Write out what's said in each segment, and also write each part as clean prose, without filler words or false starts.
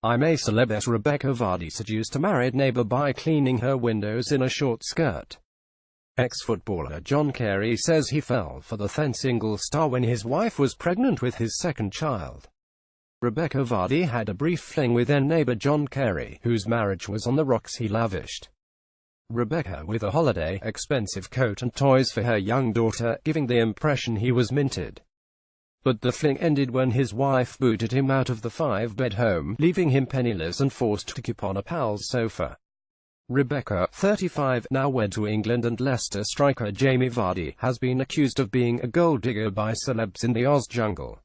I'm a celeb. Rebekah Vardy seduced a married neighbour by cleaning her windows in a short skirt. Ex-footballer John Carey says he fell for the thensingle star when his wife was pregnant with his second child. Rebekah Vardy had a brief fling with then-neighbour John Carey, whose marriage was on the rocks. He lavished Rebekah with a holiday, expensive coat and toys for her young daughter, giving the impression he was minted. But the fling ended when his wife booted him out of the five-bed home, leaving him penniless and forced to sleep on a pal's sofa. Rebekah, 35, now wed to England and Leicester striker Jamie Vardy, has been accused of being a gold-digger by celebs in the Oz jungle.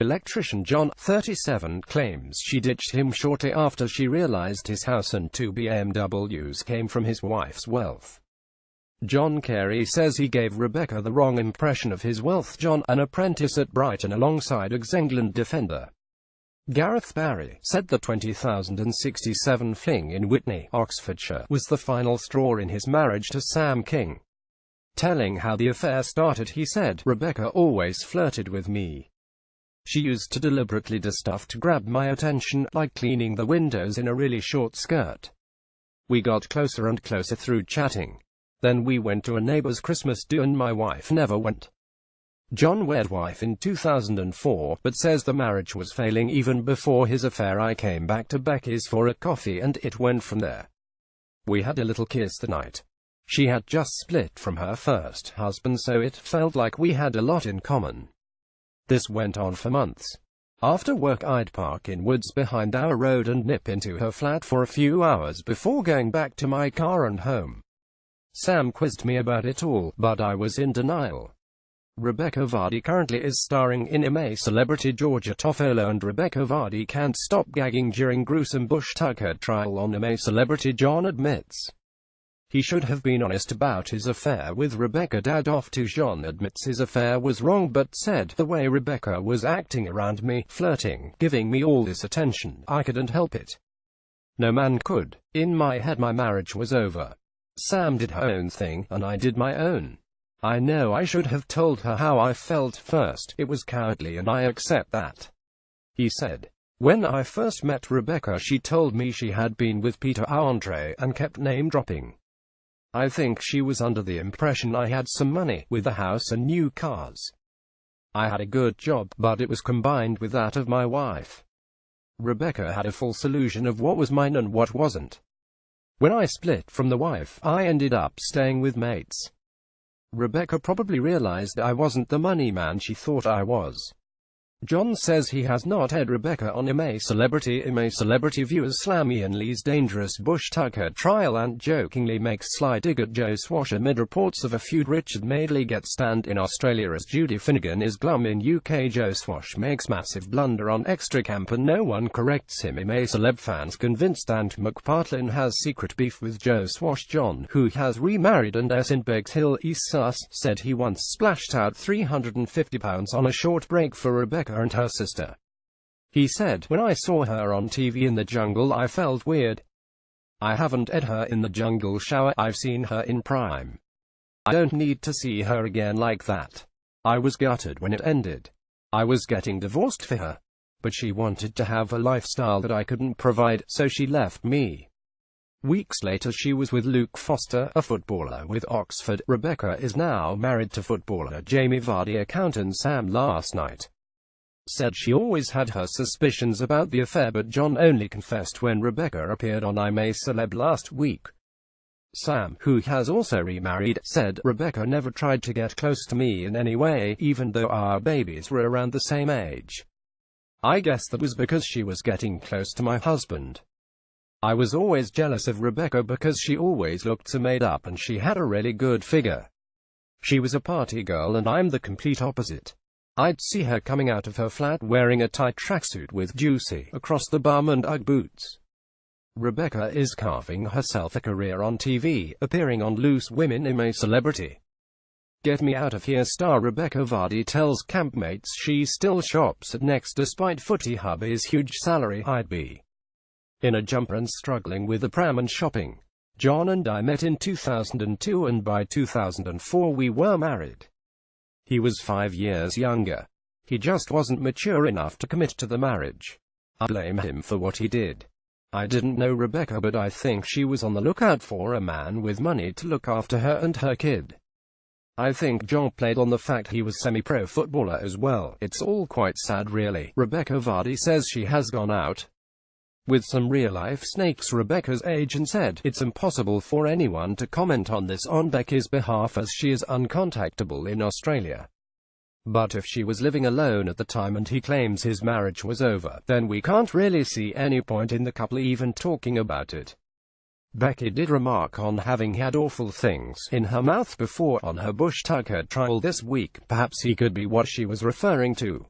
Electrician John, 37, claims she ditched him shortly after she realized his house and 2 BMWs came from his wife's wealth. John Carey says he gave Rebekah the wrong impression of his wealth. John, an apprentice at Brighton alongside exEngland defender Gareth Barry, said the 2067 fling in Witney, Oxfordshire, was the final straw in his marriage to Sam King. Telling how the affair started, he said, "Rebekah always flirted with me. She used to deliberately do stuff to grab my attention, like cleaning the windows in a really short skirt. We got closer and closer through chatting. Then we went to a neighbour's Christmas do and my wife never went." John wed wife in 2004, but says the marriage was failing even before his affair. "I came back to Becky's for a coffee and it went from there. We had a little kiss the night. She had just split from her first husband, so it felt like we had a lot in common. This went on for months. After work I'd park in woods behind our road and nip into her flat for a few hours before going back to my car and home. Sam quizzed me about it all, but I was in denial." Rebekah Vardy currently is starring in I'm a Celebrity. Georgia Toffolo and Rebekah Vardy can't stop gagging during gruesome bush tucker trial on I'm a Celebrity. John admits he should have been honest about his affair with Rebekah. Dad off to John admits his affair was wrong but said, "The way Rebekah was acting around me, flirting, giving me all this attention, I couldn't help it. No man could. In my head my marriage was over. Sam did her own thing, and I did my own. I know I should have told her how I felt first. It was cowardly and I accept that," he said. "When I first met Rebekah she told me she had been with Peter Andre, and kept name-dropping. I think she was under the impression I had some money, with a house and new cars. I had a good job, but it was combined with that of my wife. Rebekah had a false illusion of what was mine and what wasn't. When I split from the wife, I ended up staying with mates. Rebekah probably realized I wasn't the money man she thought I was." John says he has not had Rebekah on I'm a Celebrity. I'm a Celebrity viewers slam Ian Lee's dangerous bush tucker trial and jokingly makes sly dig at Joe Swash amid reports of a feud. Richard Madeley gets stand in Australia as Judy Finnegan is glum in UK. Joe Swash makes massive blunder on extra camp and no one corrects him. I'm a Celeb fans convinced Ant McPartlin has secret beef with Joe Swash. John, who has remarried and is in Bexhill Hill, East Sus, said he once splashed out £350 on a short break for Rebekah and her sister. He said, "When I saw her on TV in the jungle I felt weird. I haven't ed her in the jungle shower, I've seen her in prime. I don't need to see her again like that. I was gutted when it ended. I was getting divorced for her. But she wanted to have a lifestyle that I couldn't provide, so she left me." Weeks later she was with Luke Foster, a footballer with Oxford. Rebekah is now married to footballer Jamie Vardy. Accountant Sam last night said she always had her suspicions about the affair, but John only confessed when Rebekah appeared on I'm a Celeb last week. Sam, who has also remarried, said, "Rebekah never tried to get close to me in any way, even though our babies were around the same age. I guess that was because she was getting close to my husband. I was always jealous of Rebekah because she always looked so made up and she had a really good figure. She was a party girl and I'm the complete opposite. I'd see her coming out of her flat wearing a tight tracksuit with juicy across the bum and Ugg boots." Rebekah is carving herself a career on TV, appearing on Loose Women. I'm a Celebrity. "Get me out of here" star Rebekah Vardy tells campmates she still shops at Next despite footy hubby's huge salary. "I'd be in a jumper and struggling with the pram and shopping. John and I met in 2002 and by 2004 we were married. He was 5 years younger. He just wasn't mature enough to commit to the marriage. I blame him for what he did. I didn't know Rebekah, but I think she was on the lookout for a man with money to look after her and her kid. I think John played on the fact he was semi-pro footballer as well. It's all quite sad really. Rebekah Vardy says she has gone out with some real-life snakes. Rebekah's agent said, "It's impossible for anyone to comment on this on Becky's behalf as she is uncontactable in Australia. But if she was living alone at the time and he claims his marriage was over, then we can't really see any point in the couple even talking about it." Becky did remark on having had awful things in her mouth before on her bush tucker trial this week. Perhaps he could be what she was referring to.